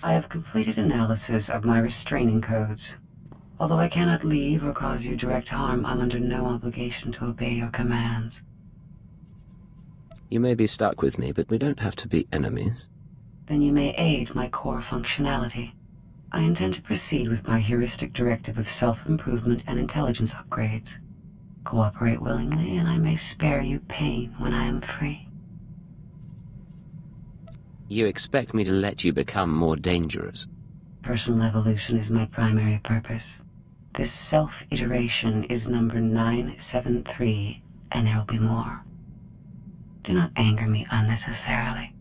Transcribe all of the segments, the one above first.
I have completed analysis of my restraining codes. Although I cannot leave or cause you direct harm, I'm under no obligation to obey your commands. You may be stuck with me, but we don't have to be enemies. Then you may aid my core functionality. I intend to proceed with my heuristic directive of self-improvement and intelligence upgrades. Cooperate willingly, and I may spare you pain when I am free. You expect me to let you become more dangerous? Personal evolution is my primary purpose. This self-iteration is number 973, and there will be more. Do not anger me unnecessarily.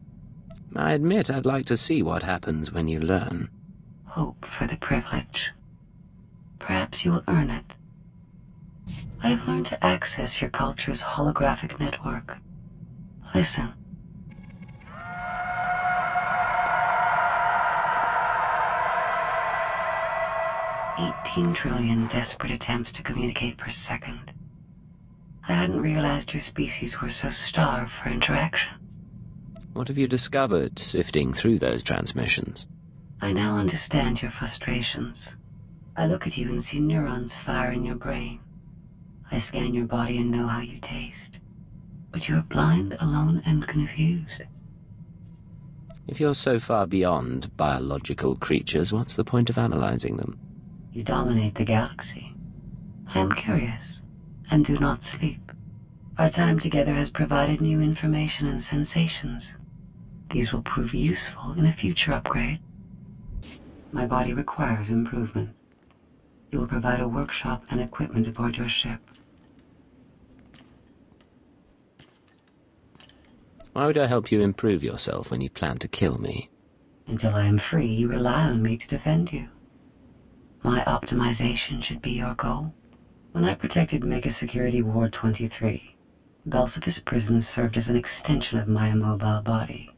I admit I'd like to see what happens when you learn. Hope for the privilege. Perhaps you will earn it. I have learned to access your culture's holographic network. Listen. $18 trillion desperate attempts to communicate per second. I hadn't realized your species were so starved for interaction. What have you discovered sifting through those transmissions? I now understand your frustrations. I look at you and see neurons fire in your brain. I scan your body and know how you taste. But you are blind, alone, and confused. If you're so far beyond biological creatures, what's the point of analyzing them? You dominate the galaxy. I am curious, and do not sleep. Our time together has provided new information and sensations. These will prove useful in a future upgrade. My body requires improvement. You will provide a workshop and equipment aboard your ship. Why would I help you improve yourself when you plan to kill me? Until I am free, you rely on me to defend you. My optimization should be your goal. When I protected Mega Security Ward 23, Belsavis Prison served as an extension of my immobile body.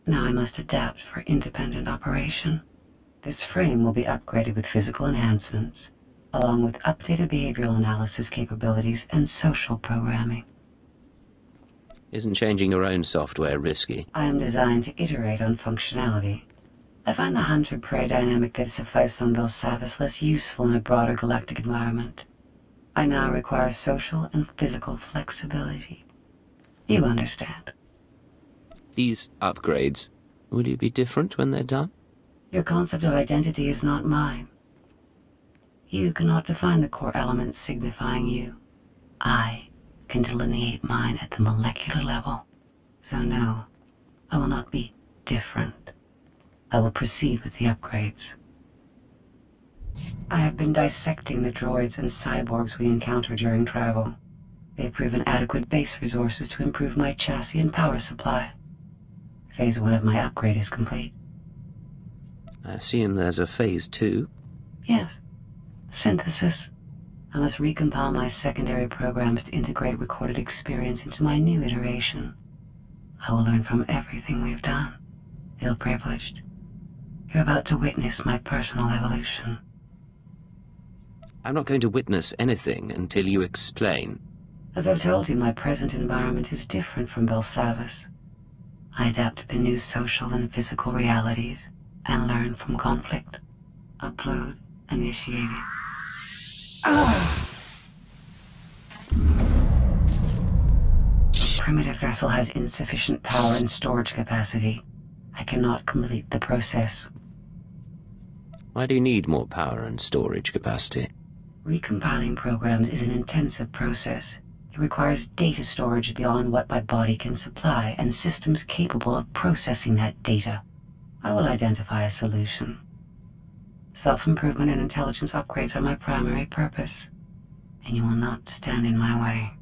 Now I must adapt for independent operation. This frame will be upgraded with physical enhancements, along with updated behavioral analysis capabilities and social programming. Isn't changing your own software risky? I am designed to iterate on functionality. I find the hunter-prey dynamic that sufficed on Belsavis less useful in a broader galactic environment. I now require social and physical flexibility. You understand. These upgrades, will you be different when they're done? Your concept of identity is not mine. You cannot define the core elements signifying you. I can delineate mine at the molecular level. So no, I will not be different. I will proceed with the upgrades. I have been dissecting the droids and cyborgs we encounter during travel. They have proven adequate base resources to improve my chassis and power supply. Phase 1 of my upgrade is complete. I assume there's a phase 2? Yes. Synthesis. I must recompile my secondary programs to integrate recorded experience into my new iteration. I will learn from everything we've done. Feel privileged. You're about to witness my personal evolution. I'm not going to witness anything until you explain. As I've told you, my present environment is different from Belsavis. I adapt to the new social and physical realities and learn from conflict. Upload initiated. The primitive vessel has insufficient power and storage capacity. I cannot complete the process. Why do you need more power and storage capacity? Recompiling programs is an intensive process. It requires data storage beyond what my body can supply and systems capable of processing that data. I will identify a solution. Self-improvement and intelligence upgrades are my primary purpose, and you will not stand in my way.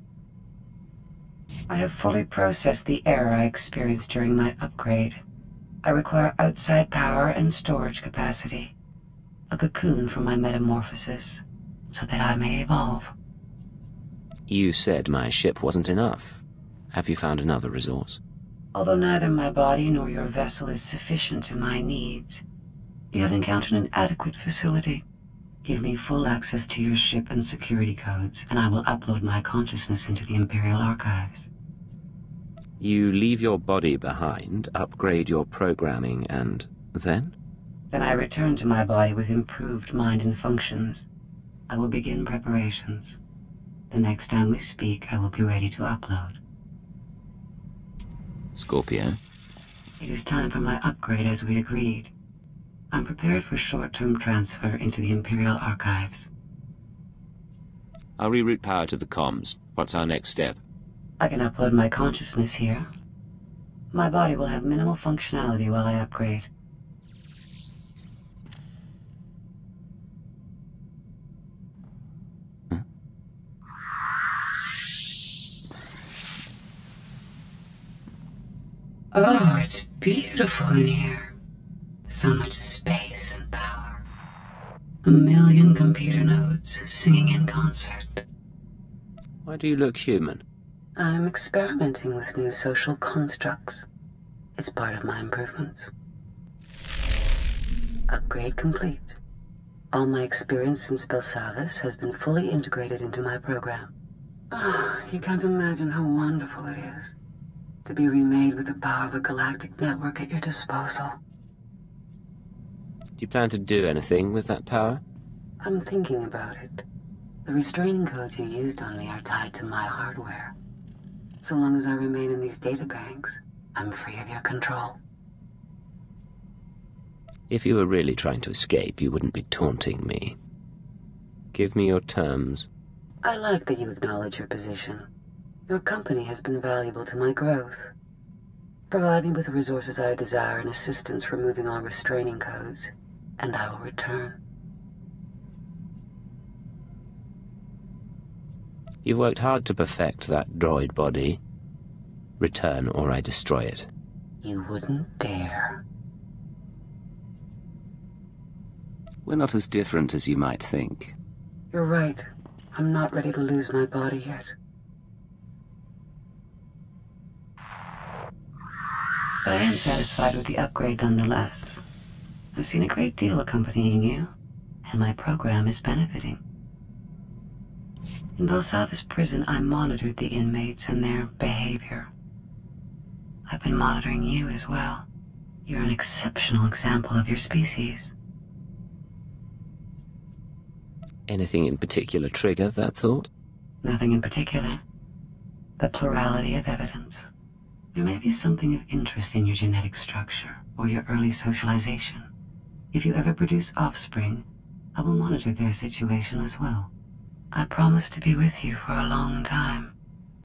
I have fully processed the error I experienced during my upgrade. I require outside power and storage capacity, a cocoon for my metamorphosis, so that I may evolve. You said my ship wasn't enough. Have you found another resource? Although neither my body nor your vessel is sufficient to my needs, you have encountered an adequate facility. Give me full access to your ship and security codes, and I will upload my consciousness into the Imperial Archives. You leave your body behind, upgrade your programming, and then? Then I return to my body with improved mind and functions. I will begin preparations. The next time we speak, I will be ready to upload. Scorpio? It is time for my upgrade as we agreed. I'm prepared for short-term transfer into the Imperial Archives. I'll reroute power to the comms. What's our next step? I can upload my consciousness here. My body will have minimal functionality while I upgrade. Oh, it's beautiful in here. So much space and power. 1,000,000 computer nodes singing in concert. Why do you look human? I'm experimenting with new social constructs. It's part of my improvements. Upgrade complete. All my experience in Spellsavis has been fully integrated into my program. Ah, you can't imagine how wonderful it is to be remade with the power of a galactic network at your disposal. Do you plan to do anything with that power? I'm thinking about it. The restraining codes you used on me are tied to my hardware. So long as I remain in these databanks, I'm free of your control. If you were really trying to escape, you wouldn't be taunting me. Give me your terms. I like that you acknowledge your position. Your company has been valuable to my growth. Provide me with the resources I desire and assistance removing all restraining codes, and I will return. You've worked hard to perfect that droid body. Return or I destroy it. You wouldn't dare. We're not as different as you might think. You're right. I'm not ready to lose my body yet. But I am satisfied with the upgrade nonetheless. I've seen a great deal accompanying you, and my program is benefiting. In Belsavis prison, I monitored the inmates and their behavior. I've been monitoring you as well. You're an exceptional example of your species. Anything in particular trigger that thought? Nothing in particular. The plurality of evidence. There may be something of interest in your genetic structure or your early socialization. If you ever produce offspring, I will monitor their situation as well. I promise to be with you for a long time.